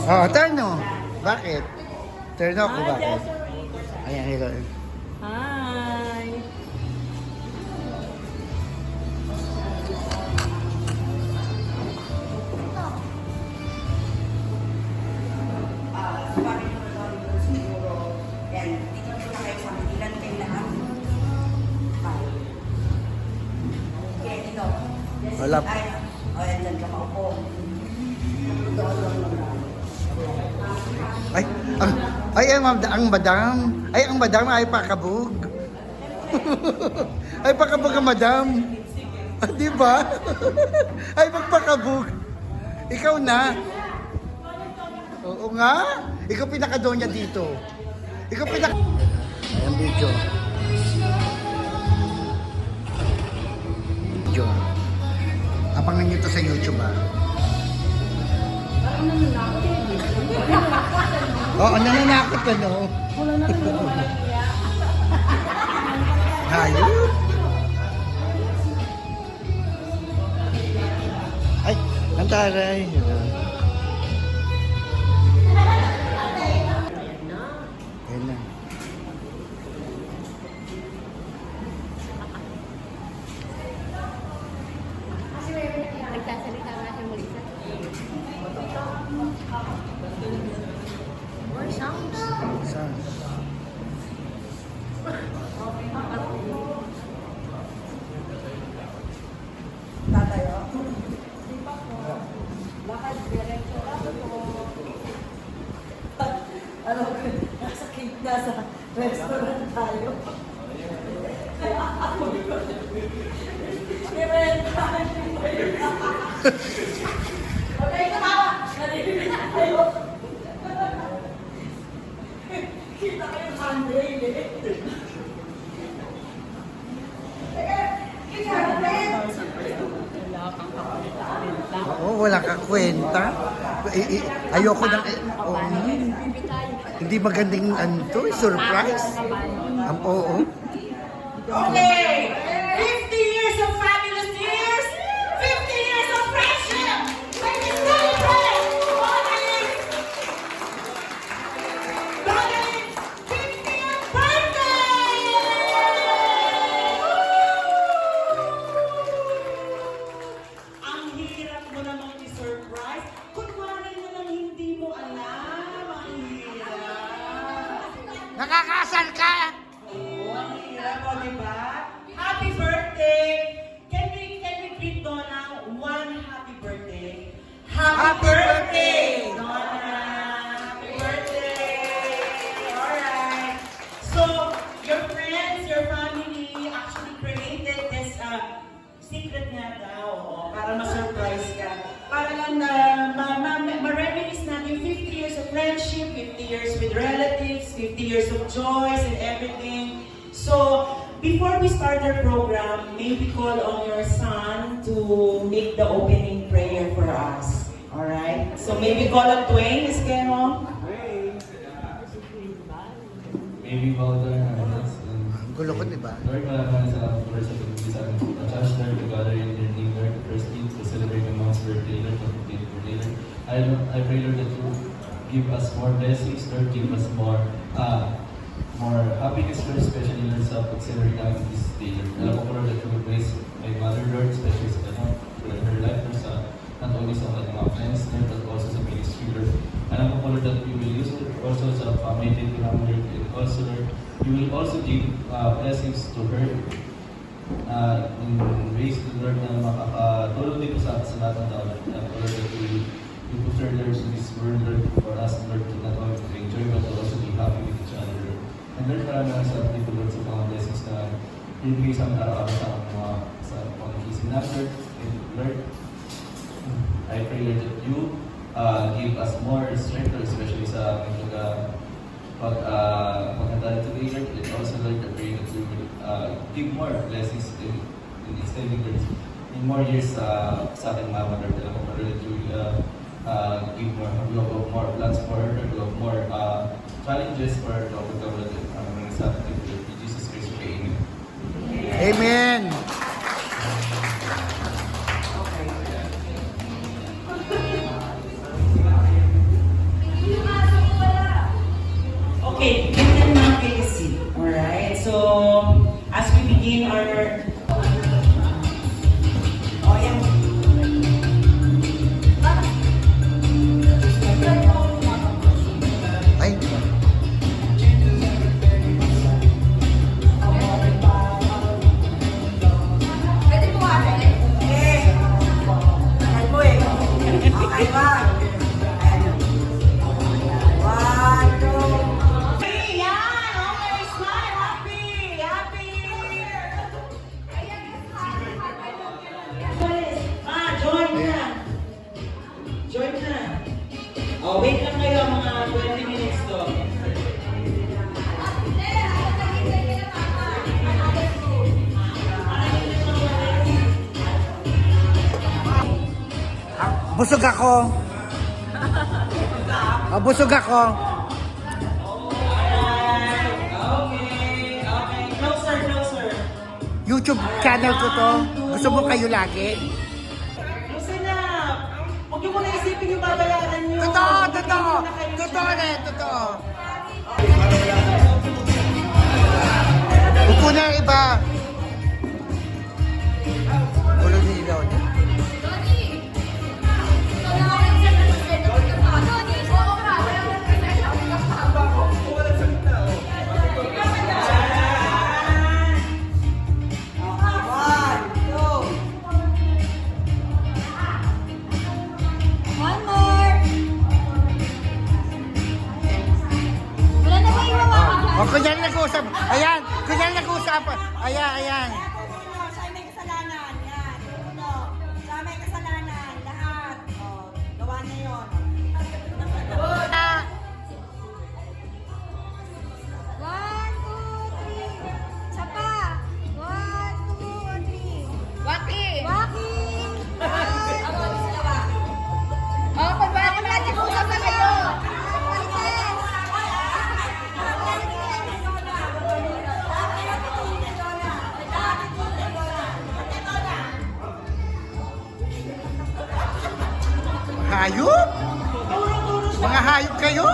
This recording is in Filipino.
Oh, Terno. Bakit? Terno ako, bakit? Ayan, hello. Hi! Wala. Ang madam ay pakabog. Ay pakabog ang madam. Ah, di ba? Ay magpakabog. Ikaw na. Oo nga. Ikaw pinakadonya dito. Ikaw Ayan, video. Video. Abangan nyo to sa YouTube, ah. Oo, nananakot ka, no? Wala na rin yung walang iya. Hayop. Ay, ang taray. Ayan na. Nagsasalita nga siya mag-isa. More sounds. Saan? Tatayo? Di pa po. Lakad, diretso lang po. Ano, nasa restaurant tayo. Okay, tumawa! Narinig tayo. Kita ko yung handrail eh. Oo, wala kang kwenta. Ayoko nang... Hindi magandang surprise. Oo. Okay! 50 years of fabulous years! 50 years of friendship! Let me celebrate! Dogaling 50th birthday! Ang hirap mo namang i-surprise. Kunwari na lang hindi mo alam. Ang hirap. Nakakasal ka! Diba? Happy birthday! Can we greet Donna one happy birthday? Happy birthday! Donna! Happy birthday! Alright. So, your friends, your family actually created this secret nga daw, para ma-surprise ka. Para lang na ma-reminisce natin 50 years of friendship, 50 years with relatives, 50 years of joys and everything. So, before we start our program, may we call on your son to make the opening prayer for us. Alright? So, may we call on Dwayne, Ms. Kero? Maybe bow down our heads and Ang gulo ko, di ba? Lord, maraming salamat for sa pag-ibig sa amin. Ang chance, Lord, to gather in your name, Lord, the first thing to celebrate my mom's birthday, Lord, the 15th birthday, Lord. I pray, Lord, that you give us more blessings, Lord, give us more happiness, Lord, especially, Lord, sa pag-celebrate namin this day, Lord. Alam ko, Lord, that you will bless my mother, Lord, especially sa her life, Lord, sa not only sa mga friends, Lord, but also sa ministry, Lord. Alam ko, Lord, that you will use it also sa family, Lord, and also, Lord, you will also give blessings to her in ways, Lord, na makakatulong dito sa lahat ng tao, Lord. Alam ko, Lord, that you put her, Lord, in this world, Lord, for us, Lord, to not only to enjoy, but to also be happy with each other, Lord. And Lord, maraming salamat dito, Lord, sa mga blessings na ibigay sa amin araw-araw sa pag-isip namin, Lord. And Lord, I pray, Lord, that you give us more strength, Lord, especially sa aming pag-handa today, Lord. And also, Lord, I pray that you will give more blessings in extending, Lord, in more years sa aking mama, Lord. Alam ko, Lord, that you will give more plans for her, Lord, of more challenges for her to overcome, Lord. And sa ating Lord, in Jesus Christ, we pray. Amen. Amen! begin our... Oh, yan. Ay, Pwede po ka rin. Ay po eh. Okay ba? One, two. Hey, yan! Okay, smile! Happy! Happy! Join na! Join na! Oh, wait lang kayo mga 20 minutes to. busog ako. Busog ako. Okay, okay. Closer, closer. YouTube channel ko to. Gusto mo kayo lagi? Listen up! Huwag niyo muna isipin yung babayaran niyo. Totoo, Bigyan totoo. muna kayo ng Totoo chance. rin, totoo. Upo na yung iba. Ulo ni ilaw niya. One more. Wala na ba iwawakan? O, kunyari nag-uusap. Ayan, kunyari nag-uusap. Ayan, ayan. Siya may kasalanan. Yan. Uno. Siya may kasalanan. Lahat. O, gawa niya yun. One, two, three. Isa pa. One, two, three. Waki. Waki. Oh, pagbalik natin usap na kayo. Hayop? Mga hayop kayo?